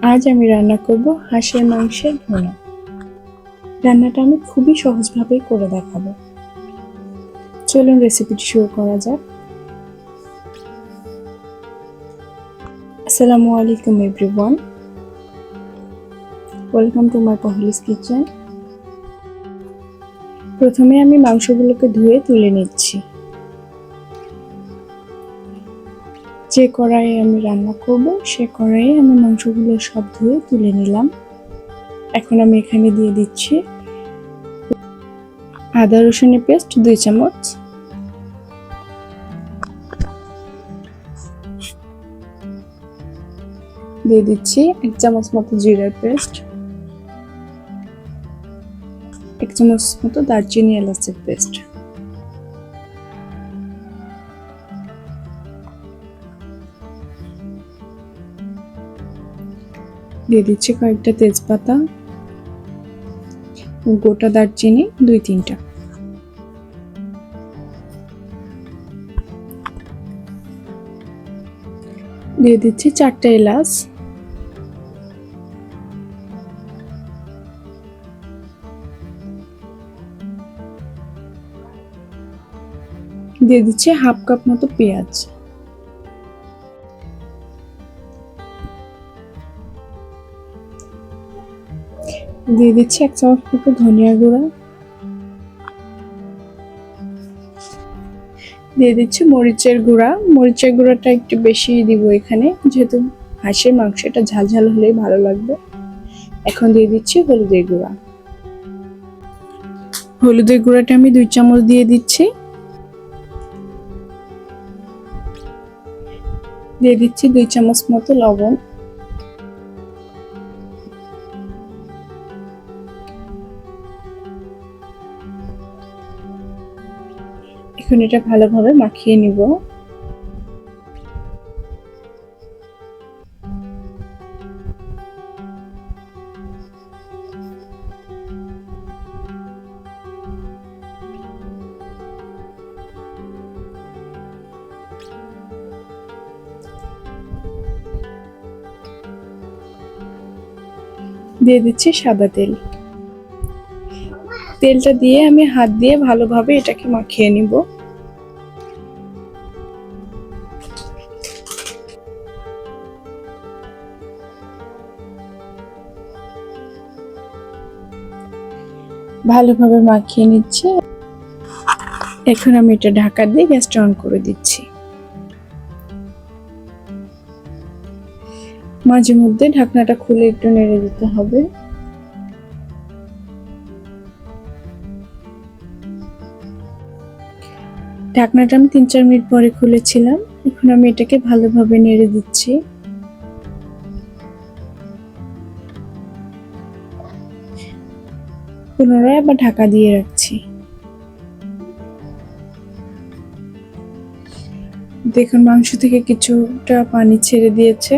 আজ আমি রান্না করব হাঁসের মাংসের ভুনা। রান্নাটা আমি খুবই সহজভাবেই করে দেখাবো। চলুন রেসিপিটি শুরু করা যাক। আসসালামু আলাইকুম এভরিওয়ান, ওয়েলকাম টু মাই পহলিস কিচেন। প্রথমে আমি মাংসগুলোকে ধুয়ে তুলে নিচ্ছি। যে কড়াইয়ে আমি রান্না করব সে কড়াইয়ে আমি মাংসগুলো সব ধুয়ে তুলে নিলাম। এখন আমি এখানে দিয়ে দিচ্ছি আদা রসুনের পেস্ট 2 চামচ, দিয়ে দিচ্ছি 1 চামচ মতো জিরার পেস্ট, 1 চামচ মতো দারচিনি এলাচের পেস্ট, দিয়ে দিচ্ছি কয়েকটা তেজপাতা, গোটা দারচিনি 2-3টা, দিয়ে দিচ্ছি 4টা এলাচ, দিয়ে দিচ্ছি 1/2 কাপ মতো পেঁয়াজ, দিয়ে দিচ্ছি 1 চামচ মতো ধনিয়া গুঁড়া, দিয়ে দিচ্ছি মরিচের গুঁড়া। মরিচের গুঁড়াটা একটু বেশি দিব এখানে, যেহেতু হাঁসের মাংসটা ঝাল ঝাল হলেই ভালো লাগবে। এখন দিয়ে দিচ্ছি হলুদের গুঁড়া। হলুদের গুঁড়াটা আমি 2 চামচ দিয়ে দিচ্ছি। দিয়ে দিচ্ছি 2 চামচ মতো লবণ, এখন এটা ভালোভাবে মাখিয়ে নিব। দিয়ে দিচ্ছি সাদা তেল। তেলটা দিয়ে আমি হাত দিয়ে ভালোভাবে এটাকে মাখিয়ে নিব। ভালোভাবে মাখিয়ে নিচ্ছি। এখন আমি এটা ঢাকা দিয়ে গ্যাসটা অন করে দিচ্ছি। মাঝে মধ্যে ঢাকনাটা খুলে একটু নেড়ে দিতে হবে। ঢাকনাটা আমি 3-4 মিনিট পরে খুলেছিলাম। এখন আমি এটাকে ভালোভাবে নেড়ে দিচ্ছি। পুনরায় আবার ঢাকা দিয়ে রাখছি। দেখুন মাংস থেকে কিছুটা পানি ছেড়ে দিয়েছে।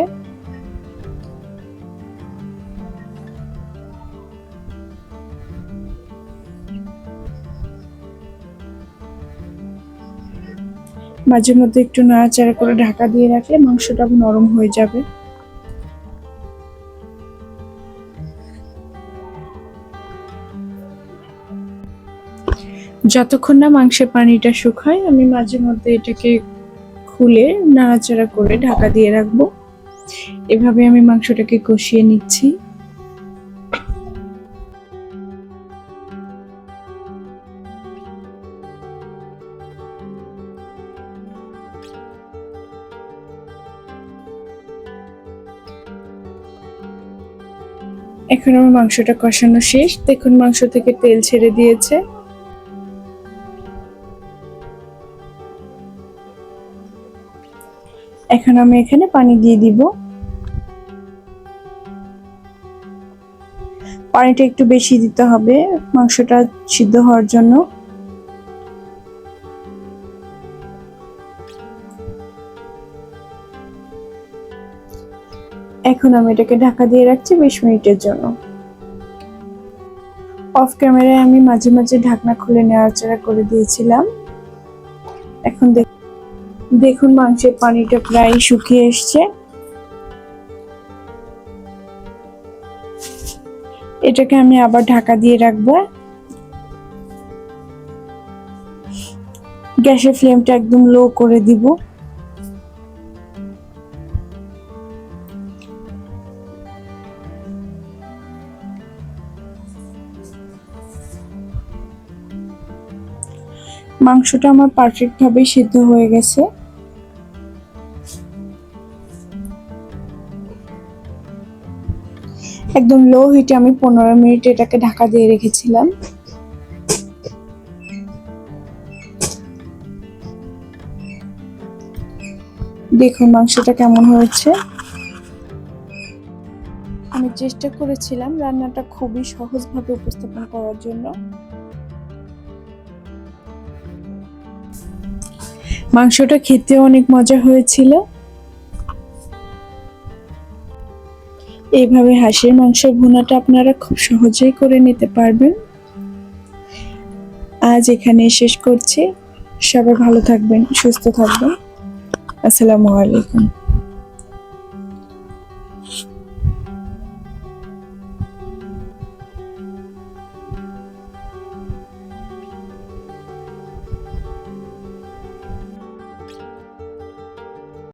মাঝে মধ্যে একটু নাড়াচাড়া করে ঢাকা দিয়ে রাখলে মাংসটা নরম হয়ে যাবে। যতক্ষণ না মাংসের পানিটা শুকায় আমি মাঝে মধ্যে এটাকে খুলে নাড়াচাড়া করে ঢাকা দিয়ে রাখবো। এভাবে আমি মাংসটাকে কষিয়ে নিচ্ছি। এখন আমার মাংসটা কষানো শেষ। দেখুন মাংস থেকে তেল ছেড়ে দিয়েছে। এখন আমি এখানে পানি দিয়ে দিব। পানিটা একটু বেশি দিতে হবে মাংসটা সিদ্ধ হওয়ার জন্য। এখন আমি এটাকে ঢাকা দিয়ে রাখছি 20 মিনিটের জন্য। অফ ক্যামেরায় আমি মাঝে মাঝে ঢাকনা খুলে নাড়াচাড়া করে দিয়েছিলাম। এখন দেখুন মাংসের পানিটা প্রায় শুকিয়ে এসছে। এটাকে আমি আবার ঢাকা দিয়ে রাখবো। গ্যাসের ফ্লেমটা একদম লো করে দিব। মাংসটা আমার পারফেক্ট ভাবে সিদ্ধ হয়ে গেছে। একদম লো হিটে আমি 15 মিনিট এটাকে ঢাকা দিয়ে রেখেছিলাম। দেখুন মাংসটা কেমন হয়েছে। আমি চেষ্টা করেছিলাম রান্নাটা খুবই সহজভাবে উপস্থাপন করার জন্য। মাংসটা খেতে অনেক মজা হয়েছিল। এইভাবে হাঁসের মাংস ভুনাটা আপনারা খুব সহজেই করে নিতে পারবেন। আজ এখানে শেষ করছি। সবাই ভালো থাকবেন, সুস্থ থাকবেন। আসসালামু আলাইকুম।